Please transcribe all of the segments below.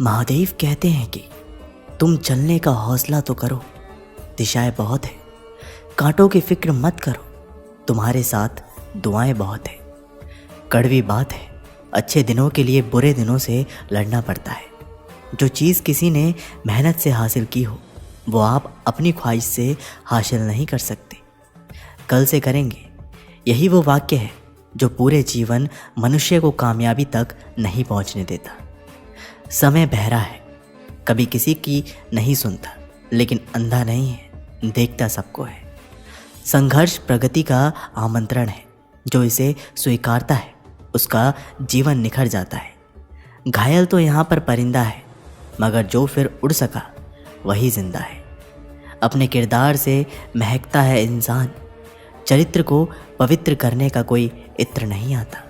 महादेव कहते हैं कि तुम चलने का हौसला तो करो, दिशाएं बहुत है, कांटों की फिक्र मत करो, तुम्हारे साथ दुआएं बहुत है। कड़वी बात है, अच्छे दिनों के लिए बुरे दिनों से लड़ना पड़ता है। जो चीज़ किसी ने मेहनत से हासिल की हो वो आप अपनी ख्वाहिश से हासिल नहीं कर सकते, कल से करेंगे। यही वो वाक्य है जो पूरे जीवन मनुष्य को कामयाबी तक नहीं पहुंचने देता। समय बहरा है, कभी किसी की नहीं सुनता, लेकिन अंधा नहीं है, देखता सबको है। संघर्ष प्रगति का आमंत्रण है, जो इसे स्वीकारता है उसका जीवन निखर जाता है। घायल तो यहाँ पर परिंदा है, मगर जो फिर उड़ सका वही जिंदा है। अपने किरदार से महकता है इंसान, चरित्र को पवित्र करने का कोई इत्र नहीं आता।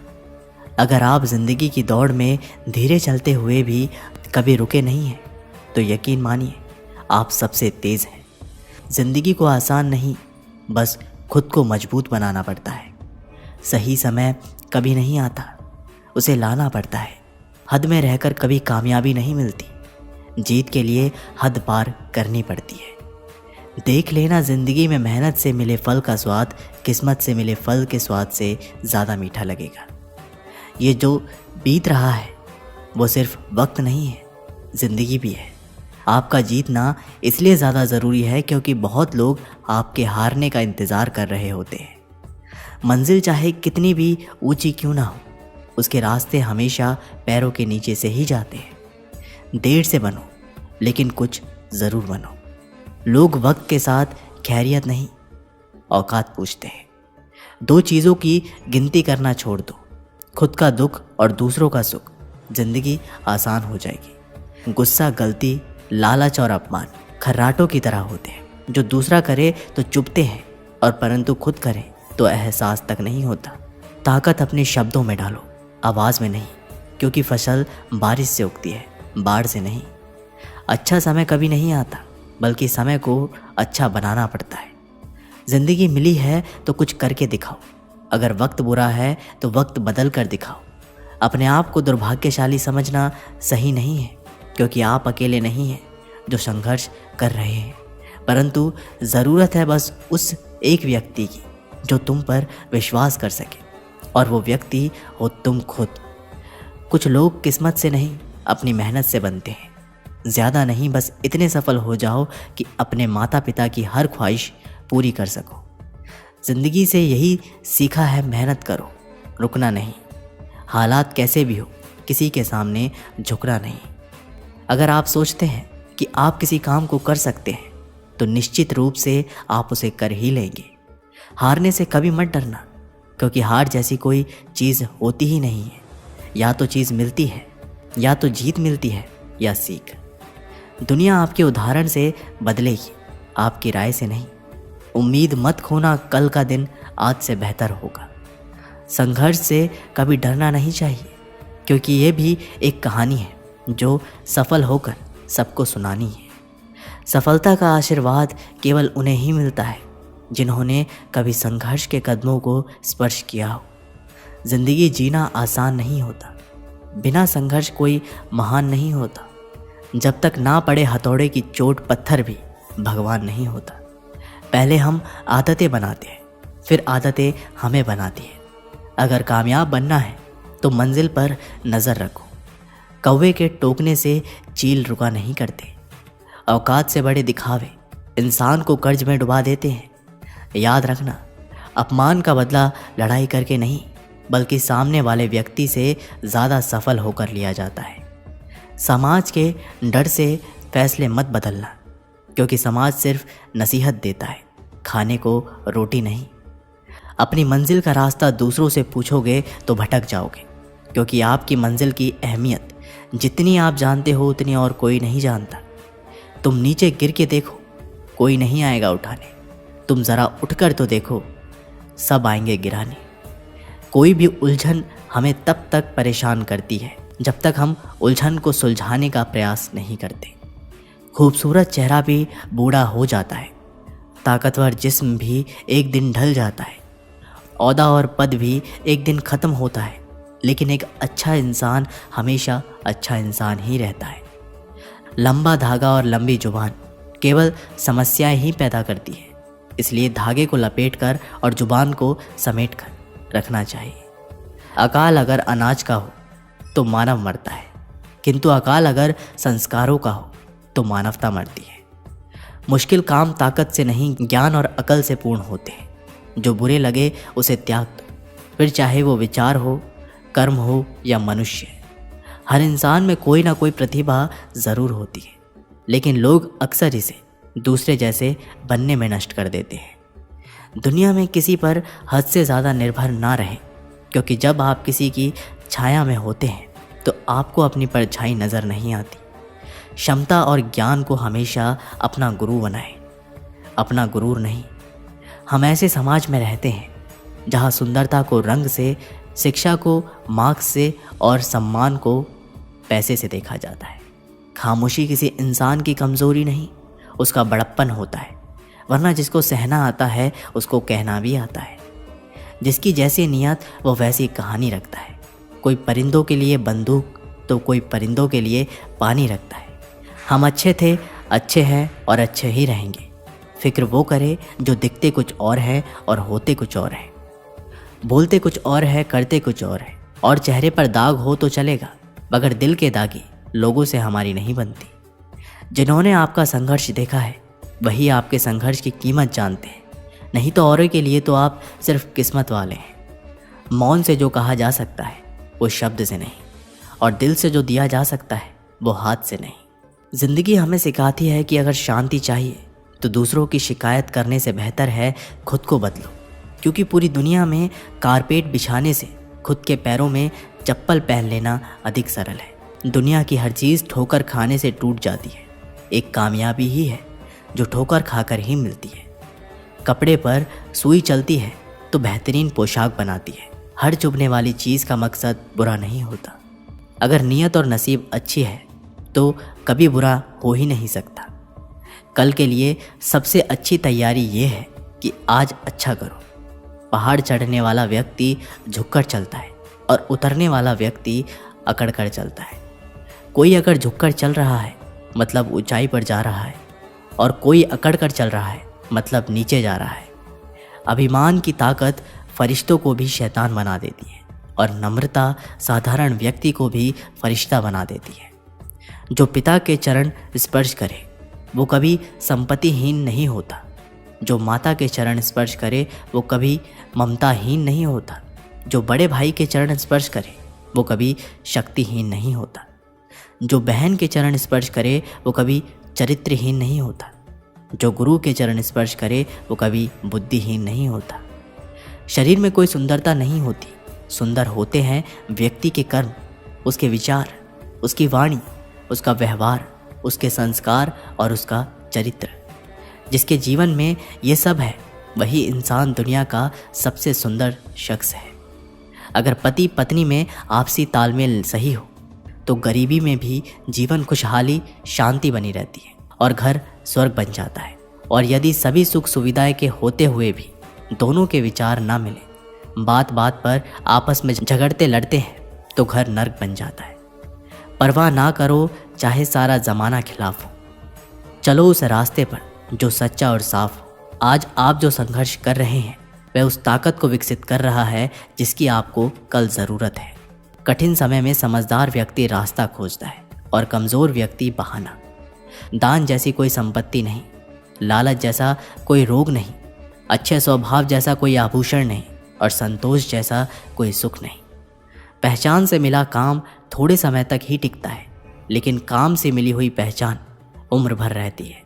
अगर आप जिंदगी की दौड़ में धीरे चलते हुए भी कभी रुके नहीं हैं तो यकीन मानिए आप सबसे तेज़ हैं। जिंदगी को आसान नहीं, बस खुद को मजबूत बनाना पड़ता है। सही समय कभी नहीं आता, उसे लाना पड़ता है। हद में रहकर कभी कामयाबी नहीं मिलती, जीत के लिए हद पार करनी पड़ती है। देख लेना, जिंदगी में मेहनत से मिले फल का स्वाद किस्मत से मिले फल के स्वाद से ज़्यादा मीठा लगेगा। ये जो बीत रहा है वो सिर्फ वक्त नहीं है, ज़िंदगी भी है। आपका जीतना इसलिए ज़्यादा ज़रूरी है क्योंकि बहुत लोग आपके हारने का इंतज़ार कर रहे होते हैं। मंजिल चाहे कितनी भी ऊंची क्यों ना हो, उसके रास्ते हमेशा पैरों के नीचे से ही जाते हैं। देर से बनो, लेकिन कुछ ज़रूर बनो। लोग वक्त के साथ खैरियत नहीं, औकात पूछते हैं। दो चीज़ों की गिनती करना छोड़ दो, खुद का दुख और दूसरों का सुख। जिंदगी आसान हो जाएगी। गुस्सा, गलती, लालच और अपमान खर्राटों की तरह होते हैं, जो दूसरा करे तो चुभते हैं और परंतु खुद करें तो एहसास तक नहीं होता। ताकत अपने शब्दों में डालो, आवाज़ में नहीं, क्योंकि फसल बारिश से उगती है, बाढ़ से नहीं। अच्छा समय कभी नहीं आता, बल्कि समय को अच्छा बनाना पड़ता है। ज़िंदगी मिली है तो कुछ करके दिखाओ। अगर वक्त बुरा है तो वक्त बदल कर दिखाओ। अपने आप को दुर्भाग्यशाली समझना सही नहीं है, क्योंकि आप अकेले नहीं हैं जो संघर्ष कर रहे हैं, परंतु ज़रूरत है बस उस एक व्यक्ति की जो तुम पर विश्वास कर सके, और वो व्यक्ति हो तुम खुद। कुछ लोग किस्मत से नहीं, अपनी मेहनत से बनते हैं। ज़्यादा नहीं, बस इतने सफल हो जाओ कि अपने माता पिता की हर ख्वाहिश पूरी कर सको। ज़िंदगी से यही सीखा है, मेहनत करो, रुकना नहीं। हालात कैसे भी हो, किसी के सामने झुकना नहीं। अगर आप सोचते हैं कि आप किसी काम को कर सकते हैं तो निश्चित रूप से आप उसे कर ही लेंगे। हारने से कभी मत डरना, क्योंकि हार जैसी कोई चीज़ होती ही नहीं है। या तो चीज़ मिलती है, या तो जीत मिलती है, या सीख। दुनिया आपके उदाहरण से बदलेगी, आपकी राय से नहीं। उम्मीद मत खोना, कल का दिन आज से बेहतर होगा। संघर्ष से कभी डरना नहीं चाहिए, क्योंकि ये भी एक कहानी है जो सफल होकर सबको सुनानी है। सफलता का आशीर्वाद केवल उन्हें ही मिलता है जिन्होंने कभी संघर्ष के कदमों को स्पर्श किया हो। जिंदगी जीना आसान नहीं होता, बिना संघर्ष कोई महान नहीं होता। जब तक ना पड़े हथौड़े की चोट, पत्थर भी भगवान नहीं होता। पहले हम आदतें बनाते हैं, फिर आदतें हमें बनाती हैं। अगर कामयाब बनना है तो मंजिल पर नज़र रखो। कौवे के टोकने से चील रुका नहीं करते। औकात से बड़े दिखावे इंसान को कर्ज में डुबा देते हैं। याद रखना, अपमान का बदला लड़ाई करके नहीं, बल्कि सामने वाले व्यक्ति से ज़्यादा सफल होकर लिया जाता है। समाज के डर से फैसले मत बदलना, क्योंकि समाज सिर्फ नसीहत देता है, खाने को रोटी नहीं। अपनी मंजिल का रास्ता दूसरों से पूछोगे तो भटक जाओगे, क्योंकि आपकी मंजिल की अहमियत जितनी आप जानते हो उतनी और कोई नहीं जानता। तुम नीचे गिर के देखो, कोई नहीं आएगा उठाने। तुम ज़रा उठकर तो देखो, सब आएंगे गिराने। कोई भी उलझन हमें तब तक परेशान करती है जब तक हम उलझन को सुलझाने का प्रयास नहीं करते। खूबसूरत चेहरा भी बूढ़ा हो जाता है, ताकतवर जिस्म भी एक दिन ढल जाता है, औहदा और पद भी एक दिन ख़त्म होता है, लेकिन एक अच्छा इंसान हमेशा अच्छा इंसान ही रहता है। लंबा धागा और लंबी जुबान केवल समस्याएं ही पैदा करती है। इसलिए धागे को लपेटकर और जुबान को समेटकर रखना चाहिए। अकाल अगर अनाज का हो तो मानव मरता है, किंतु अकाल अगर संस्कारों का हो तो मानवता मरती है। मुश्किल काम ताकत से नहीं, ज्ञान और अकल से पूर्ण होते हैं। जो बुरे लगे उसे त्याग दो, फिर चाहे वो विचार हो, कर्म हो या मनुष्य। हर इंसान में कोई ना कोई प्रतिभा ज़रूर होती है, लेकिन लोग अक्सर इसे दूसरे जैसे बनने में नष्ट कर देते हैं। दुनिया में किसी पर हद से ज़्यादा निर्भर ना रहें, क्योंकि जब आप किसी की छाया में होते हैं तो आपको अपनी परछाई नज़र नहीं आती। क्षमता और ज्ञान को हमेशा अपना गुरु बनाएं, अपना गुरूर नहीं। हम ऐसे समाज में रहते हैं जहाँ सुंदरता को रंग से, शिक्षा को मार्क्स से और सम्मान को पैसे से देखा जाता है। खामोशी किसी इंसान की कमज़ोरी नहीं, उसका बड़प्पन होता है। वरना जिसको सहना आता है उसको कहना भी आता है। जिसकी जैसी नियत वो वैसी कहानी रखता है। कोई परिंदों के लिए बंदूक तो कोई परिंदों के लिए पानी रखता है। हम अच्छे थे, अच्छे हैं और अच्छे ही रहेंगे। फिक्र वो करे जो दिखते कुछ और है और होते कुछ और है, बोलते कुछ और है, करते कुछ और है। और चेहरे पर दाग हो तो चलेगा, मगर दिल के दागी लोगों से हमारी नहीं बनती। जिन्होंने आपका संघर्ष देखा है वही आपके संघर्ष की कीमत जानते हैं, नहीं तो औरों के लिए तो आप सिर्फ किस्मत वाले हैं। मौन से जो कहा जा सकता है वो शब्द से नहीं, और दिल से जो दिया जा सकता है वो हाथ से नहीं। ज़िंदगी हमें सिखाती है कि अगर शांति चाहिए तो दूसरों की शिकायत करने से बेहतर है खुद को बदलो, क्योंकि पूरी दुनिया में कारपेट बिछाने से खुद के पैरों में चप्पल पहन लेना अधिक सरल है। दुनिया की हर चीज़ ठोकर खाने से टूट जाती है। एक कामयाबी ही है जो ठोकर खाकर ही मिलती है। कपड़े पर सुई चलती है तो बेहतरीन पोशाक बनाती है। हर चुभने वाली चीज़ का मकसद बुरा नहीं होता। अगर नीयत और नसीब अच्छी है तो कभी बुरा हो ही नहीं सकता। कल के लिए सबसे अच्छी तैयारी ये है कि आज अच्छा करो। पहाड़ चढ़ने वाला व्यक्ति झुककर चलता है और उतरने वाला व्यक्ति अकड़ कर चलता है। कोई अगर झुककर चल रहा है मतलब ऊंचाई पर जा रहा है, और कोई अकड़ कर चल रहा है मतलब नीचे जा रहा है। अभिमान की ताकत फरिश्तों को भी शैतान बना देती है, और नम्रता साधारण व्यक्ति को भी फरिश्ता बना देती है। जो पिता के चरण स्पर्श करे वो कभी संपत्तिहीन नहीं होता। जो माता के चरण स्पर्श करे वो कभी ममताहीन नहीं होता। जो बड़े भाई के चरण स्पर्श करे वो कभी शक्तिहीन नहीं होता। जो बहन के चरण स्पर्श करे वो कभी चरित्रहीन नहीं होता। जो गुरु के चरण स्पर्श करे वो कभी बुद्धिहीन नहीं होता। शरीर में कोई सुंदरता नहीं होती, सुंदर होते हैं व्यक्ति के कर्म, उसके विचार, उसकी वाणी, उसका व्यवहार, उसके संस्कार और उसका चरित्र। जिसके जीवन में ये सब है वही इंसान दुनिया का सबसे सुंदर शख्स है। अगर पति पत्नी में आपसी तालमेल सही हो तो गरीबी में भी जीवन खुशहाली शांति बनी रहती है और घर स्वर्ग बन जाता है। और यदि सभी सुख सुविधाएं के होते हुए भी दोनों के विचार ना मिले, बात बात पर आपस में झगड़ते लड़ते हैं, तो घर नर्क बन जाता है। परवाह ना करो चाहे सारा ज़माना खिलाफ हो, चलो उस रास्ते पर जो सच्चा और साफ हो। आज आप जो संघर्ष कर रहे हैं वह उस ताकत को विकसित कर रहा है जिसकी आपको कल ज़रूरत है। कठिन समय में समझदार व्यक्ति रास्ता खोजता है और कमज़ोर व्यक्ति बहाना। दान जैसी कोई संपत्ति नहीं, लालच जैसा कोई रोग नहीं, अच्छे स्वभाव जैसा कोई आभूषण नहीं, और संतोष जैसा कोई सुख नहीं। पहचान से मिला काम थोड़े समय तक ही टिकता है, लेकिन काम से मिली हुई पहचान उम्र भर रहती है।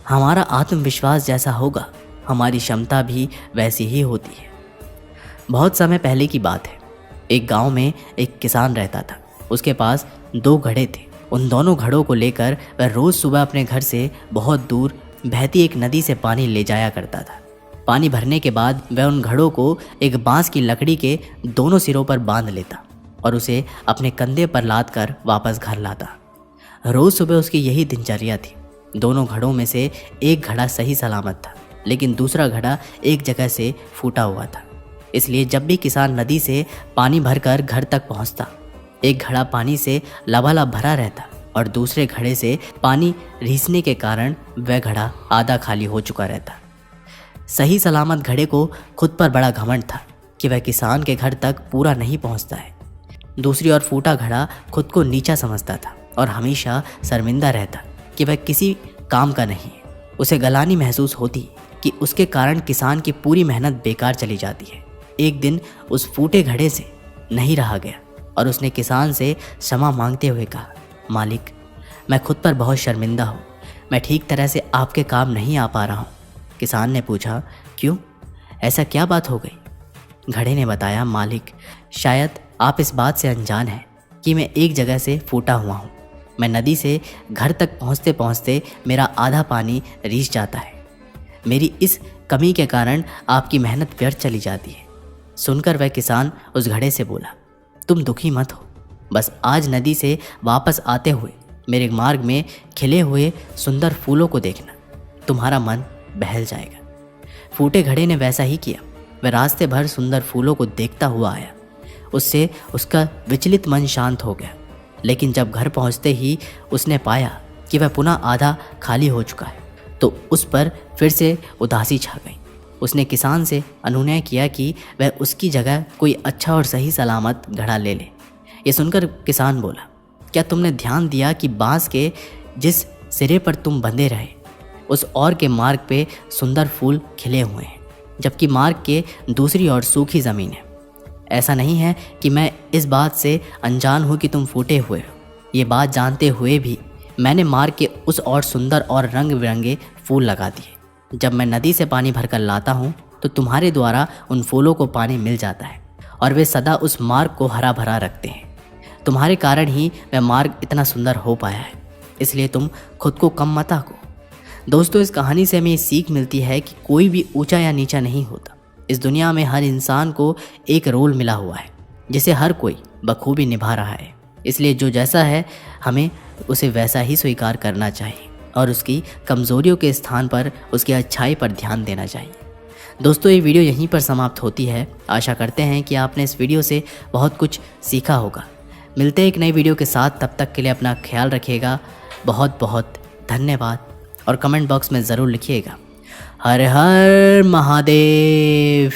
हमारा आत्मविश्वास जैसा होगा हमारी क्षमता भी वैसी ही होती है। बहुत समय पहले की बात है, एक गांव में एक किसान रहता था। उसके पास 2 घड़े थे। उन दोनों घड़ों को लेकर वह रोज़ सुबह अपने घर से बहुत दूर बहती एक नदी से पानी ले जाया करता था। पानी भरने के बाद वह उन घड़ों को एक बांस की लकड़ी के दोनों सिरों पर बांध लेता और उसे अपने कंधे पर लाद कर वापस घर लाता। रोज़ सुबह उसकी यही दिनचर्या थी। दोनों घड़ों में से एक घड़ा सही सलामत था, लेकिन दूसरा घड़ा एक जगह से फूटा हुआ था। इसलिए जब भी किसान नदी से पानी भरकर घर तक पहुंचता, एक घड़ा पानी से लबालब भरा रहता और दूसरे घड़े से पानी रिसने के कारण वह घड़ा आधा खाली हो चुका रहता। सही सलामत घड़े को खुद पर बड़ा घमंड था कि वह किसान के घर तक पूरा नहीं पहुंचता है। दूसरी ओर फूटा घड़ा खुद को नीचा समझता था और हमेशा शर्मिंदा रहता कि वह किसी काम का नहीं है। उसे गलानी महसूस होती कि उसके कारण किसान की पूरी मेहनत बेकार चली जाती है। एक दिन उस फूटे घड़े से नहीं रहा गया और उसने किसान से क्षमा मांगते हुए कहा, मालिक, मैं खुद पर बहुत शर्मिंदा हूँ, मैं ठीक तरह से आपके काम नहीं आ पा रहा हूँ। किसान ने पूछा, क्यों, ऐसा क्या बात हो गई? घड़े ने बताया, मालिक, शायद आप इस बात से अनजान हैं कि मैं एक जगह से फूटा हुआ हूँ। मैं नदी से घर तक पहुँचते पहुँचते मेरा आधा पानी रिस जाता है। मेरी इस कमी के कारण आपकी मेहनत व्यर्थ चली जाती है। सुनकर वह किसान उस घड़े से बोला, तुम दुखी मत हो, बस आज नदी से वापस आते हुए मेरे मार्ग में खिले हुए सुंदर फूलों को देखना, तुम्हारा मन बहल जाएगा। फूटे घड़े ने वैसा ही किया। वह रास्ते भर सुंदर फूलों को देखता हुआ आया। उससे उसका विचलित मन शांत हो गया, लेकिन जब घर पहुंचते ही उसने पाया कि वह पुनः आधा खाली हो चुका है तो उस पर फिर से उदासी छा गई। उसने किसान से अनुनय किया कि वह उसकी जगह कोई अच्छा और सही सलामत घड़ा ले ले। ये सुनकर किसान बोला, क्या तुमने ध्यान दिया कि बांस के जिस सिरे पर तुम बंधे रहे उस ओर के मार्ग पे सुंदर फूल खिले हुए हैं, जबकि मार्ग के दूसरी ओर सूखी ज़मीन है। ऐसा नहीं है कि मैं इस बात से अनजान हूँ कि तुम फूटे हुए हो। ये बात जानते हुए भी मैंने मार्ग के उस ओर सुंदर और रंग बिरंगे फूल लगा दिए। जब मैं नदी से पानी भरकर लाता हूँ तो तुम्हारे द्वारा उन फूलों को पानी मिल जाता है और वे सदा उस मार्ग को हरा भरा रखते हैं। तुम्हारे कारण ही वह मार्ग इतना सुंदर हो पाया है, इसलिए तुम खुद को कम मत आको। दोस्तों, इस कहानी से हमें सीख मिलती है कि कोई भी ऊंचा या नीचा नहीं होता। इस दुनिया में हर इंसान को एक रोल मिला हुआ है जिसे हर कोई बखूबी निभा रहा है। इसलिए जो जैसा है हमें उसे वैसा ही स्वीकार करना चाहिए और उसकी कमज़ोरियों के स्थान पर उसकी अच्छाई पर ध्यान देना चाहिए। दोस्तों, ये वीडियो यहीं पर समाप्त होती है। आशा करते हैं कि आपने इस वीडियो से बहुत कुछ सीखा होगा। मिलते हैं एक नई वीडियो के साथ, तब तक के लिए अपना ख्याल रखिएगा। बहुत बहुत धन्यवाद और कमेंट बॉक्स में ज़रूर लिखिएगा, हर हर महादेव।